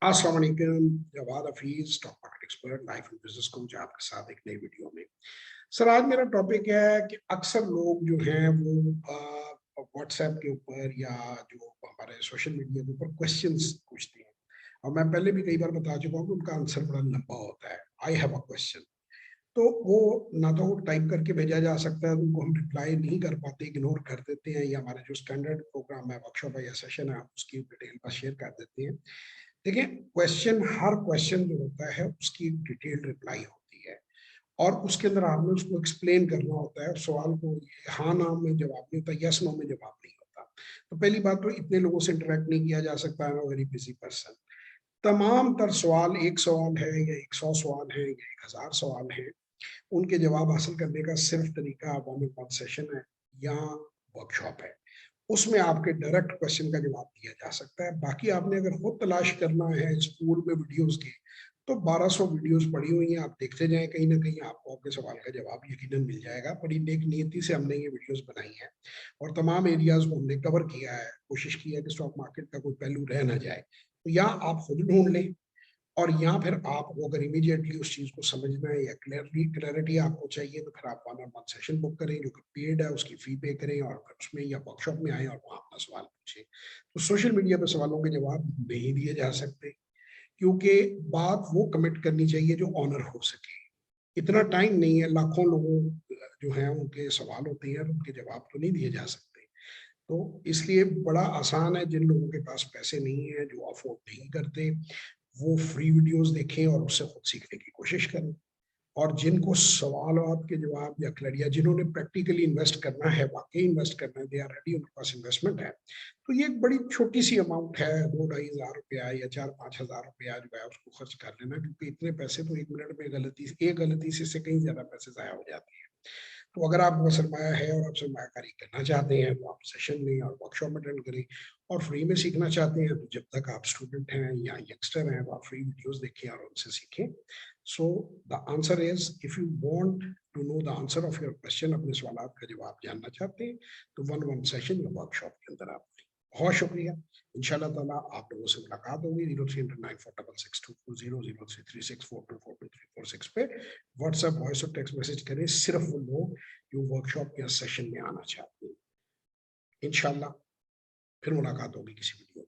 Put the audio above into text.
अस्सलाम वालेकुम, Jawad Hafeez, stock market expert, life and business coach, आपके साथ एक नई वीडियो में। सर, आज मेरा टॉपिक है कि अक्सर लोग जो हैं वो व्हाट्सएप के ऊपर या जो हमारे सोशल मीडिया के ऊपर क्वेश्चंस पूछते हैं, और मैं पहले भी कई बार बता चुका हूँ कि उनका आंसर बड़ा लंबा होता है। आई हैव अ क्वेश्चन, तो वो ना तो टाइप करके भेजा जा सकता है, उनको हम रिप्लाई नहीं कर पाते, इग्नोर कर देते हैं, या हमारे जो स्टैंडर्ड प्रोग्राम है, वर्कशॉप है या सेशन है, उसकी डिटेल बस शेयर कर देते हैं। देखिए, हर क्वेश्चन जो होता है उसकी एक डिटेल्ड रिप्लाई होती है, और उसके अंदर आपने उसको एक्सप्लेन करना होता है। सवाल को हाँ ना में जवाब नहीं होता, यस नो में जवाब नहीं होता। तो पहली बात तो इतने लोगों से इंटरेक्ट नहीं किया जा सकता है, वेरी बिजी पर्सन। तमाम तर सवाल, एक सवाल है या 100 सवाल है या 1000 सवाल है, उनके जवाब हासिल करने का सिर्फ तरीका वन ऑन वन सेशन है या वर्कशॉप है। उसमें आपके डायरेक्ट क्वेश्चन का जवाब दिया जा सकता है। बाकी आपने अगर खुद तलाश करना है स्कूल में वीडियोस की, तो 1200 वीडियोस पड़ी हुई हैं, आप देखते जाएं, कहीं ना कहीं आपको आपके सवाल का जवाब यकीनन मिल जाएगा। बड़ी नेक नियति से हमने ये वीडियोस बनाई हैं और तमाम एरियाज को हमने कवर किया है, कोशिश की है कि स्टॉक मार्केट का कोई पहलू रह ना जाए। तो या आप खुद ढूंढ लें, और या फिर आपको अगर इमीडिएटली उस चीज को समझना है या क्लैरिटी आपको चाहिए, तो फिर आप one on one session book करें जो कि पेड है, उसकी फी पे करें और फिर उसमें या वर्कशॉप में आए और वहाँ अपना सवाल पूछें। तो सोशल मीडिया पर सवालों के जवाब नहीं दिए जा सकते, क्योंकि बात वो कमिट करनी चाहिए जो ऑनर हो सके। इतना टाइम नहीं है, लाखों लोगों जो हैं उनके सवाल होते हैं, उनके जवाब तो नहीं दिए जा सकते। तो इसलिए बड़ा आसान है, जिन लोगों के पास पैसे नहीं है, जो अफोर्ड नहीं करते, वो फ्री वीडियोस देखें और उससे खुद सीखने की कोशिश करें। और जिनको सवालों के जवाब या क्लैरिटी, जिन्होंने प्रैक्टिकली इन्वेस्ट करना है, वाकई इन्वेस्ट करना है, दे आर रेडी, उनके पास इन्वेस्टमेंट है, तो ये एक बड़ी छोटी सी अमाउंट है, 2-2,500 रुपया या 4-5 हज़ार रुपया जो है उसको खर्च कर लेना, क्योंकि इतने पैसे तो एक मिनट में एक गलती से कहीं ज्यादा पैसे जाया हो जाते हैं। तो अगर आपका सरमाया है और आप सरमायाकारी करना चाहते हैं, तो आप सेशन लें और वर्कशॉप अटेंड करें। और फ्री में सीखना चाहते हैं, तो जब तक आप स्टूडेंट हैं या यंगस्टर हैं, तो आप फ्री वीडियोस देखें और उनसे सीखें। So the answer is, if you want to know the answer of your question, अपने सवाल का जवाब जानना चाहते हैं, तो वन वन सेशन या वर्कशॉप के अंदर आप दें। बहुत शुक्रिया। इंशाल्लाह ताला आप लोगों से मुलाकात होगी। 03094624060334242346 पे व्हाट्सएप वॉइस और टेक्स्ट मैसेज करें, सिर्फ वो लोग जो वर्कशॉप या सेशन में आना चाहते हैं। इंशाल्लाह फिर मुलाकात होगी किसी वीडियो में।